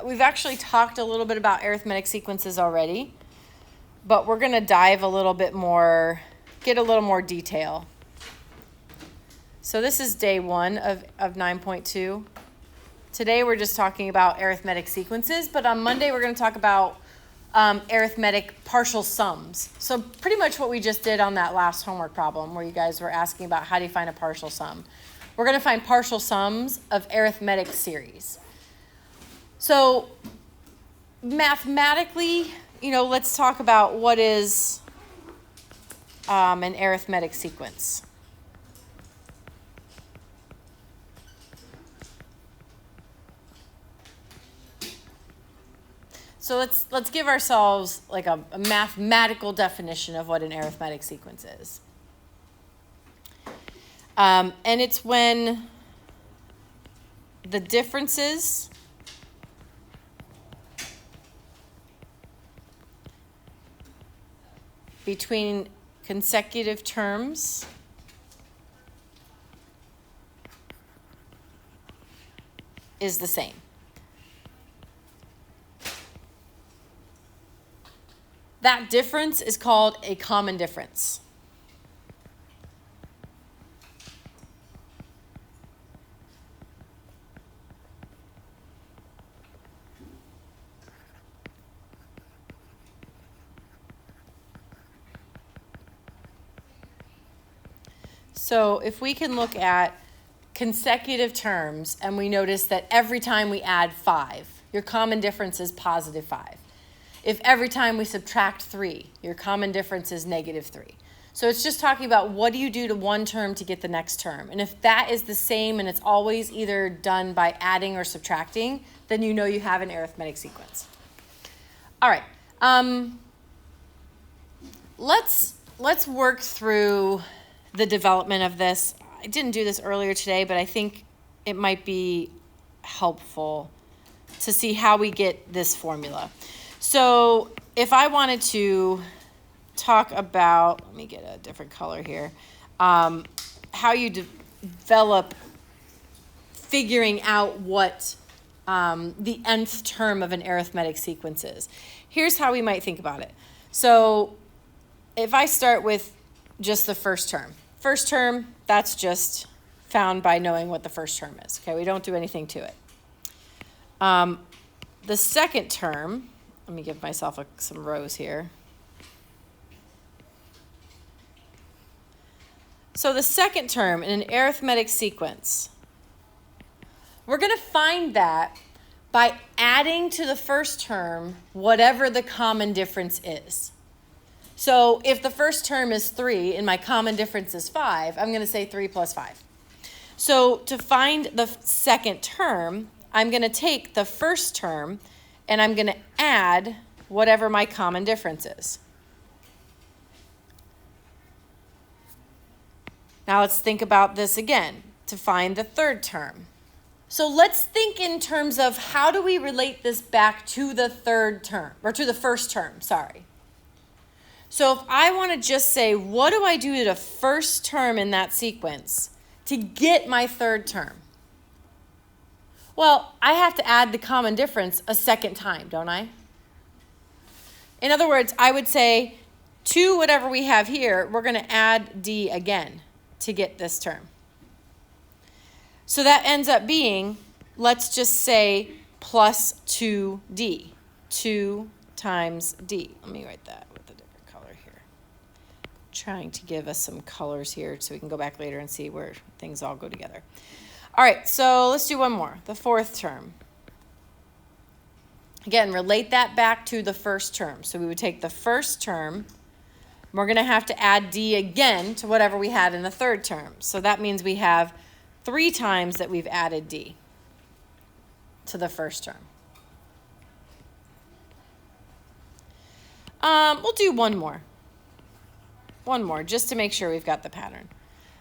we've actually talked a little bit about arithmetic sequences already, but we're going to dive a little bit more, get a little more detail. So this is day 1 of 9.2. Today we're just talking about arithmetic sequences, but on Monday we're going to talk about arithmetic partial sums. So pretty much what we just did on that last homework problem where you guys were asking about how do you find a partial sum. We're going to find partial sums of arithmetic series. So mathematically, let's talk about what is an arithmetic sequence. So let's give ourselves like a mathematical definition of what an arithmetic sequence is. And it's when the differences between consecutive terms is the same. That difference is called a common difference. So if we can look at consecutive terms and we notice that every time we add 5, your common difference is positive 5. If every time we subtract 3, your common difference is negative 3. So it's just talking about what do you do to one term to get the next term. And if that is the same and it's always either done by adding or subtracting, then you know you have an arithmetic sequence. All right. Let's work through the development of this. I didn't do this earlier today, but I think it might be helpful to see how we get this formula. So if I wanted to talk about, let me get a different color here, how you develop figuring out what the nth term of an arithmetic sequence is. Here's how we might think about it. So if I start with just the first term. First term, that's just found by knowing what the first term is. Okay, we don't do anything to it. The second term, let me give myself some rows here. So the second term in an arithmetic sequence, we're going to find that by adding to the first term whatever the common difference is. So if the first term is 3 and my common difference is 5, I'm going to say 3 plus 5. So to find the second term, I'm going to take the first term and I'm going to add whatever my common difference is. Now let's think about this again to find the third term. So let's think in terms of how do we relate this back to the third term, or to the first term, sorry. So if I want to just say, what do I do to the first term in that sequence to get my third term? Well, I have to add the common difference a second time, don't I? In other words, I would say to whatever we have here, we're going to add d again to get this term. So that ends up being, let's just say, plus 2d. 2 times d. Let me write that with a different color here. Trying to give us some colors here so we can go back later and see where things all go together. All right, so let's do one more, the fourth term. Again, relate that back to the first term. So we would take the first term, we're going to have to add d again to whatever we had in the third term. So that means we have 3 times that we've added d to the first term. We'll do one more. One more, just to make sure we've got the pattern.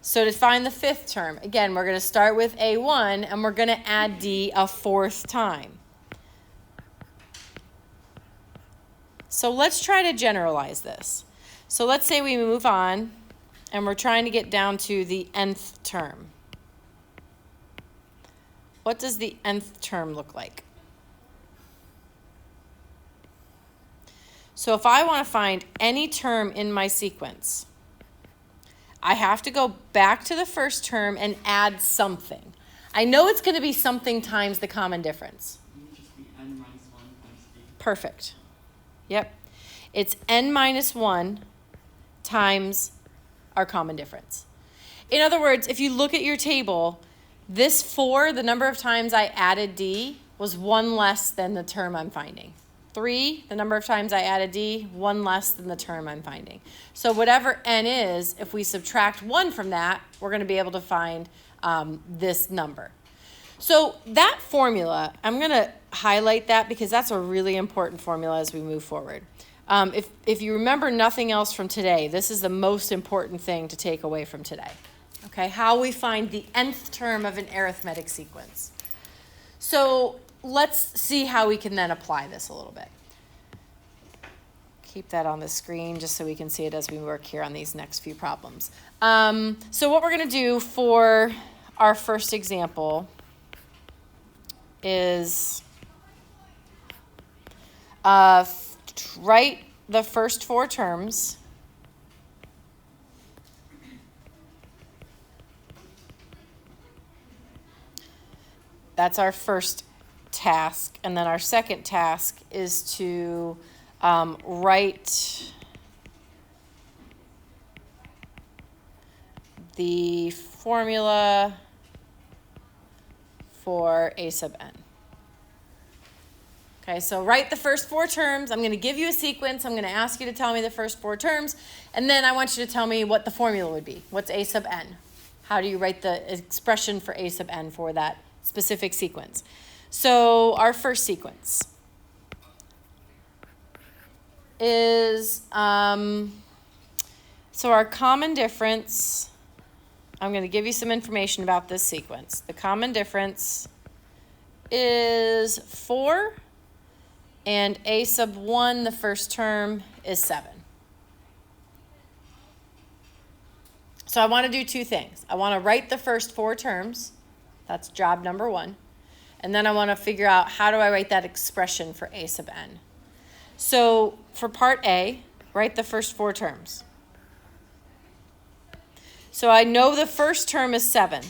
So to find the fifth term, again, we're going to start with a1, and we're going to add d a fourth time. So let's try to generalize this. So let's say we move on, and we're trying to get down to the nth term. What does the nth term look like? So if I want to find any term in my sequence, I have to go back to the first term and add something. I know it's going to be something times the common difference. It would just be n minus 1 times d. Perfect. Yep. It's n minus 1 times our common difference. In other words, if you look at your table, this 4, the number of times I added d, was 1 less than the term I'm finding. 3, the number of times I added d, 1 less than the term I'm finding. So whatever n is, if we subtract 1 from that, we're going to be able to find this number. So that formula, I'm going to highlight that because that's a really important formula as we move forward. If you remember nothing else from today, this is the most important thing to take away from today. Okay, how we find the nth term of an arithmetic sequence. So let's see how we can then apply this a little bit. Keep that on the screen just so we can see it as we work here on these next few problems. So what we're going to do for our first example is write the first 4 terms. That's our first task. And then our second task is to write the formula for a sub n. Okay, so write the first 4 terms. I'm going to give you a sequence. I'm going to ask you to tell me the first 4 terms. And then I want you to tell me what the formula would be. What's a sub n? How do you write the expression for a sub n for that specific sequence? So our first sequence is, so our common difference, I'm going to give you some information about this sequence. The common difference is 4, and a sub 1, the first term, is 7. So I want to do 2 things. I want to write the first 4 terms. That's job number 1. And then I want to figure out how do I write that expression for a sub n. So for part A, write the first 4 terms. So I know the first term is 7.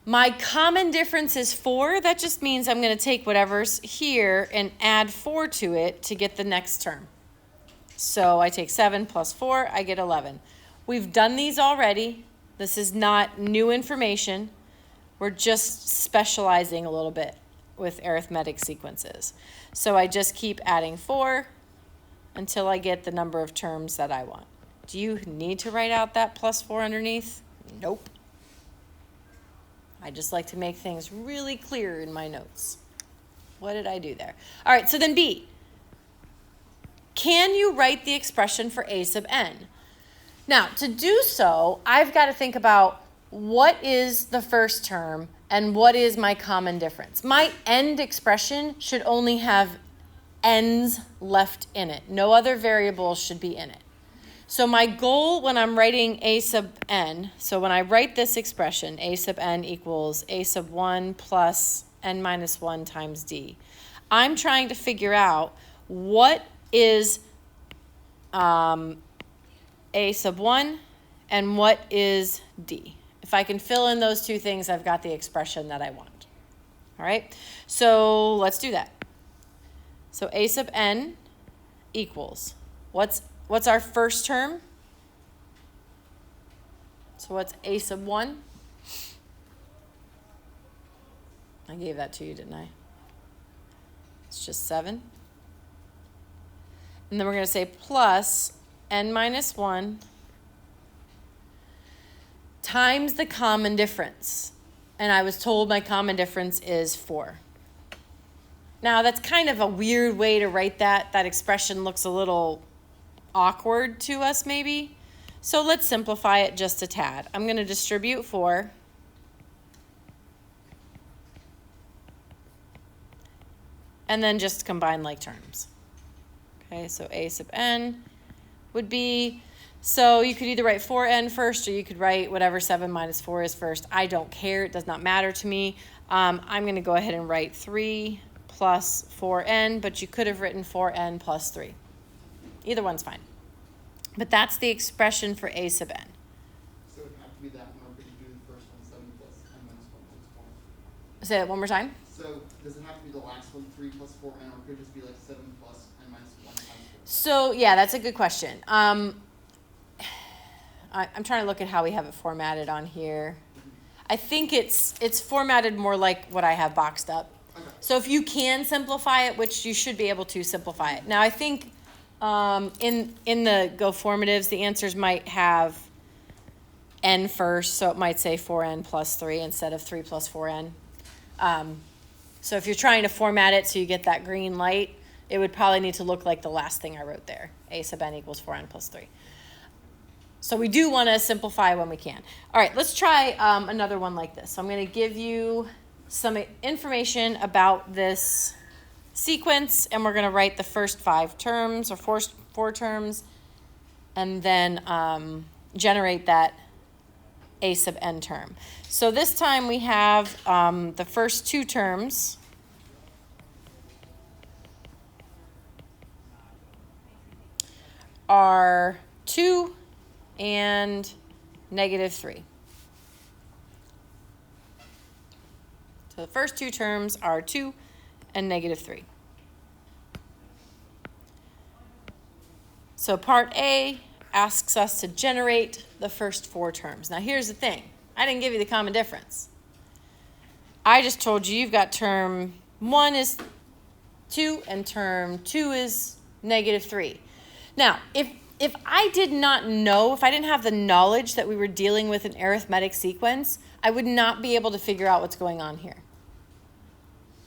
My common difference is 4. That just means I'm going to take whatever's here and add 4 to it to get the next term. So I take 7 plus 4, I get 11. We've done these already. This is not new information. We're just specializing a little bit with arithmetic sequences. So I just keep adding 4 until I get the number of terms that I want. Do you need to write out that plus 4 underneath? Nope. I just like to make things really clear in my notes. What did I do there? All right, so then B. Can you write the expression for a sub n? Now, to do so, I've got to think about what is the first term and what is my common difference. My end expression should only have n's left in it. No other variables should be in it. So my goal when I'm writing a sub n, so when I write this expression, a sub n equals a sub 1 plus n minus 1 times d, I'm trying to figure out what is a sub 1 and what is d. If I can fill in those 2 things, I've got the expression that I want. All right, so let's do that. So a sub n equals, what's our first term? So what's a sub 1? I gave that to you, didn't I? It's just 7. And then we're going to say plus n minus 1 times the common difference. And I was told my common difference is 4. Now, that's kind of a weird way to write that. That expression looks a little awkward to us, maybe. So let's simplify it just a tad. I'm going to distribute 4. And then just combine like terms. Okay, so a sub n would be, so you could either write 4n first or you could write whatever 7 minus 4 is first. I don't care. It does not matter to me. I'm going to go ahead and write 3 plus 4n, but you could have written 4n plus 3. Either one's fine. But that's the expression for a sub n. So it would have to be that one, or could you do the first one, 7 plus n minus 1 plus 4? Say it one more time. So does it have to be the last one, 3 plus 4n, or could it just be like 7 plus n minus 1 times 4? So yeah, that's a good question. I'm trying to look at how we have it formatted on here. I think it's formatted more like what I have boxed up. Okay. So if you can simplify it, which you should be able to simplify it. Now I think in the Go formatives, the answers might have n first, so it might say 4n plus 3 instead of 3 plus 4n. So if you're trying to format it so you get that green light, it would probably need to look like the last thing I wrote there. A sub n equals 4n plus 3. So we do want to simplify when we can. All right, let's try another one like this. So I'm going to give you some information about this sequence, and we're going to write the first 5 terms, or four terms, and then generate that a sub n term. So this time we have the first 2 terms are 2 and negative 3. So the first 2 terms are 2 and negative 3. So part A asks us to generate the first 4 terms. Now here's the thing. I didn't give you the common difference. I just told you you've got term 1 is 2 and term 2 is negative 3. Now, if I did not know, if I didn't have the knowledge that we were dealing with an arithmetic sequence, I would not be able to figure out what's going on here.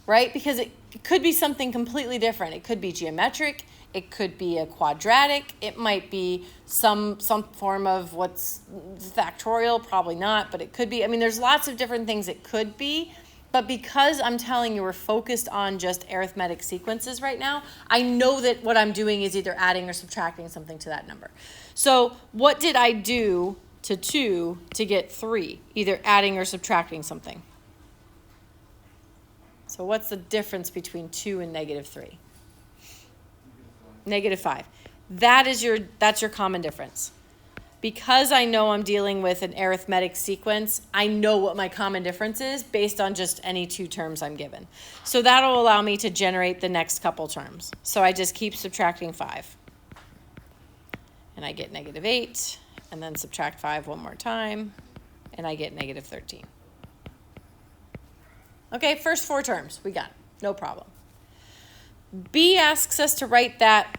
Right? Because it could be something completely different. It could be geometric. It could be a quadratic. It might be some form of what's factorial, probably not, but it could be. I mean, there's lots of different things it could be. But because I'm telling you we're focused on just arithmetic sequences right now, I know that what I'm doing is either adding or subtracting something to that number. So what did I do to 2 to get 3? Either adding or subtracting something. So what's the difference between 2 and negative 3? Negative 5. That's your common difference. Because I know I'm dealing with an arithmetic sequence, I know what my common difference is based on just any 2 terms I'm given. So that'll allow me to generate the next couple terms. So I just keep subtracting 5. And I get negative 8, and then subtract 5 one more time, and I get negative 13. Okay, first 4 terms, we got it, no problem. B asks us to write that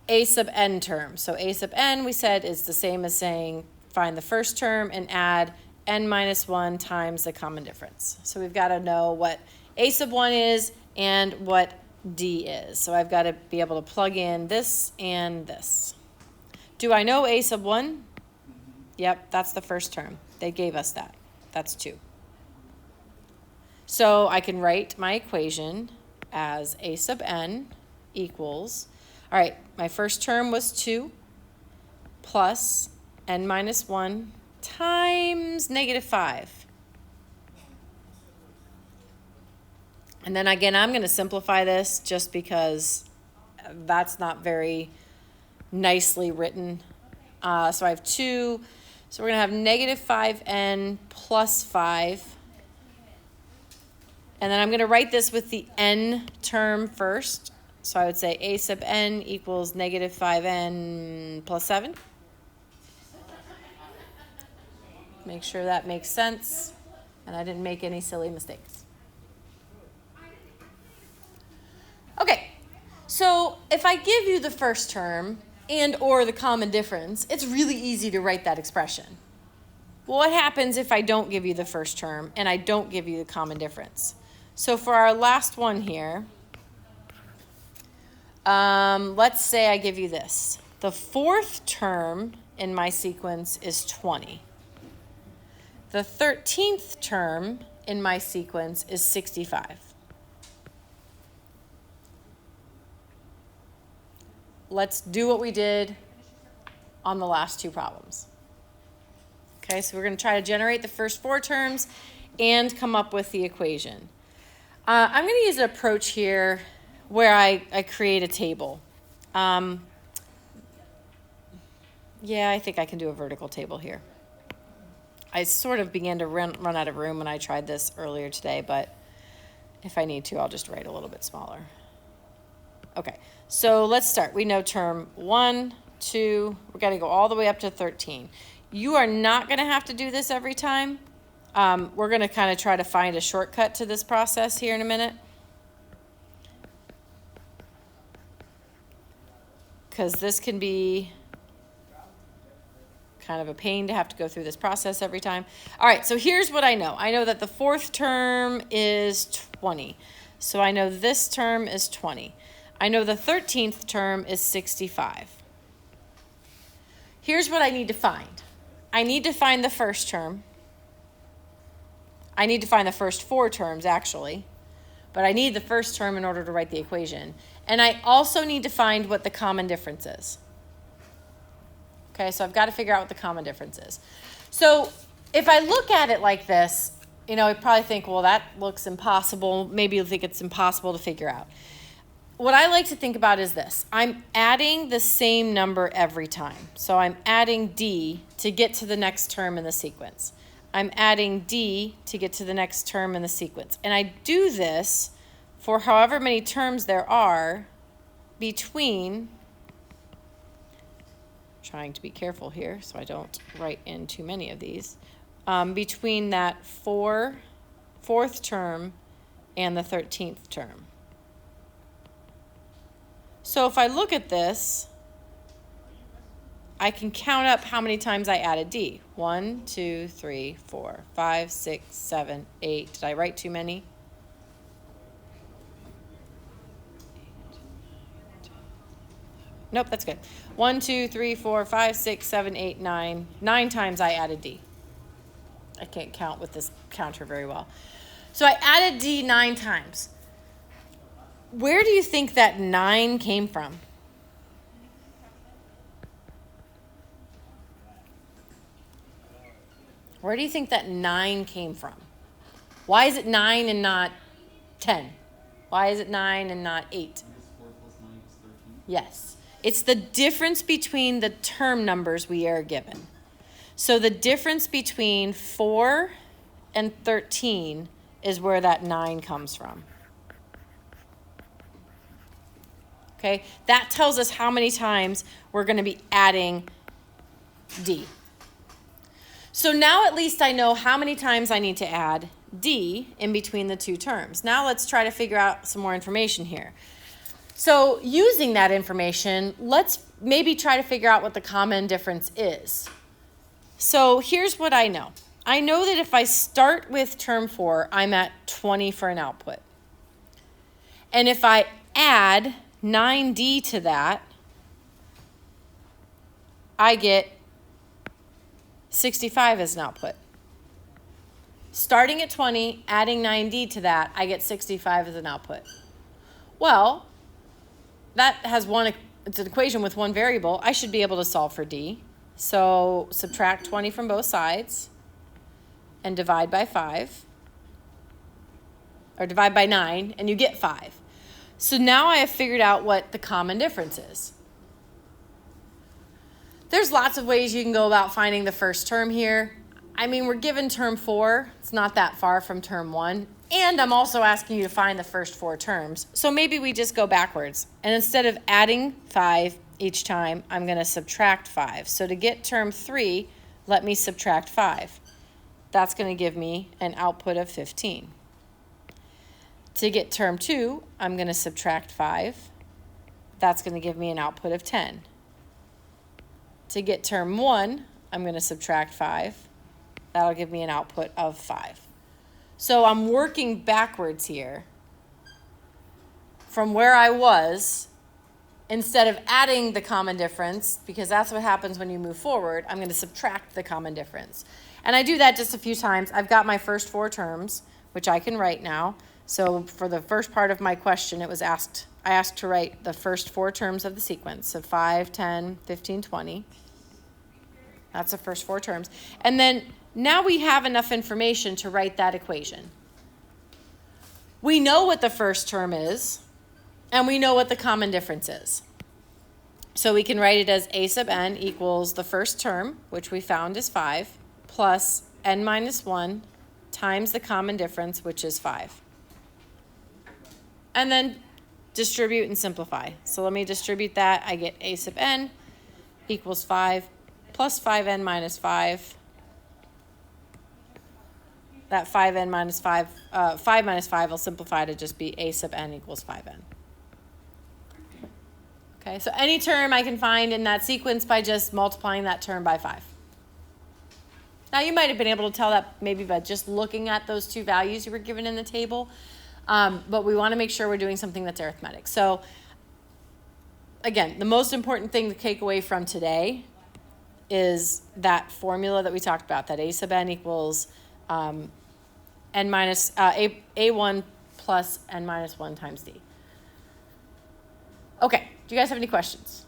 a sub n term. So a sub n, we said, is the same as saying find the first term and add n minus 1 times the common difference. So we've got to know what a sub 1 is and what d is. So I've got to be able to plug in this and this. Do I know a sub 1? Yep, that's the first term. They gave us that. That's 2. So I can write my equation as a sub n equals, all right, my first term was 2 plus n minus 1 times negative 5. And then again, I'm going to simplify this just because that's not very nicely written. So I have 2. So we're going to have negative 5n plus 5. And then I'm going to write this with the n term first. So I would say a sub n equals negative 5n plus 7. Make sure that makes sense. And I didn't make any silly mistakes. Okay, so if I give you the first term and or the common difference, it's really easy to write that expression. Well, what happens if I don't give you the first term and I don't give you the common difference? So for our last one here, let's say I give you this. The 4th term in my sequence is 20. The 13th term in my sequence is 65. Let's do what we did on the last 2 problems. Okay, so we're going to try to generate the first 4 terms and come up with the equation. I'm going to use an approach here where I create a table. Yeah, I think I can do a vertical table here. I sort of began to run out of room when I tried this earlier today, but if I need to, I'll just write a little bit smaller. Okay, so let's start. We know term 1, 2, we're going to go all the way up to 13. You are not going to have to do this every time. We're going to kind of try to find a shortcut to this process here in a minute. Because this can be kind of a pain to have to go through this process every time. All right, so here's what I know. I know that the 4th term is 20. So I know this term is 20. I know the 13th term is 65. Here's what I need to find. I need to find the first term. I need to find the first 4 terms, actually. But I need the first term in order to write the equation. And I also need to find what the common difference is. Okay, so I've got to figure out what the common difference is. So if I look at it like this, you know, I probably think, well, that looks impossible. Maybe you'll think it's impossible to figure out. What I like to think about is this. I'm adding the same number every time. So I'm adding D to get to the next term in the sequence. I'm adding D to get to the next term in the sequence. And I do this for however many terms there are between, trying to be careful here so I don't write in too many of these, between that 4th term and the 13th term. So if I look at this, I can count up how many times I added D. 1, 2, 3, 4, 5, 6, 7, 8. Did I write too many? Nope, that's good. 1, 2, 3, 4, 5, 6, 7, 8, 9. 9 times I added D. I can't count with this counter very well. So I added D 9 times. Where do you think that 9 came from? Where do you think that 9 came from? Why is it 9 and not 10? Why is it 9 and not 8? Because 4 plus 9 is 13. Yes. It's the difference between the term numbers we are given. So the difference between 4 and 13 is where that 9 comes from. Okay? That tells us how many times we're going to be adding D. So now at least I know how many times I need to add D in between the 2 terms. Now let's try to figure out some more information here. So using that information, let's maybe try to figure out what the common difference is. So here's what I know. I know that if I start with term 4, I'm at 20 for an output. And if I add 9D to that, I get 65 as an output. Starting at 20, adding 9D to that, I get 65 as an output. Well, that has it's an equation with one variable. I should be able to solve for D. So subtract 20 from both sides and divide by 5, or divide by 9, and you get 5. So now I have figured out what the common difference is. There's lots of ways you can go about finding the first term here. I mean, we're given term 4. It's not that far from term 1. And I'm also asking you to find the first 4 terms. So maybe we just go backwards. And instead of adding 5 each time, I'm going to subtract 5. So to get term 3, let me subtract 5. That's going to give me an output of 15. To get term 2, I'm going to subtract 5. That's going to give me an output of 10. To get term 1, I'm going to subtract 5. That'll give me an output of 5. So I'm working backwards here from where I was. Instead of adding the common difference, because that's what happens when you move forward, I'm going to subtract the common difference. And I do that just a few times. I've got my first 4 terms, which I can write now. So for the first part of my question, I asked to write the first 4 terms of the sequence, so 5, 10, 15, 20. That's the first 4 terms. And then now we have enough information to write that equation. we know what the first term is, and we know what the common difference is. So we can write it as a sub n equals the first term, which we found is 5, plus n minus 1 times the common difference, which is 5. And then distribute and simplify. So let me distribute that. I get a sub n equals 5 plus 5n minus 5. That 5n minus 5, 5 minus 5 will simplify to just be a sub n equals 5n. Okay, so any term I can find in that sequence by just multiplying that term by 5. Now you might have been able to tell that maybe by just looking at those two values you were given in the table, but we want to make sure we're doing something that's arithmetic. So again, the most important thing to take away from today is that formula that we talked about, that a sub n equals n minus a1 plus n minus 1 times d. Okay, do you guys have any questions?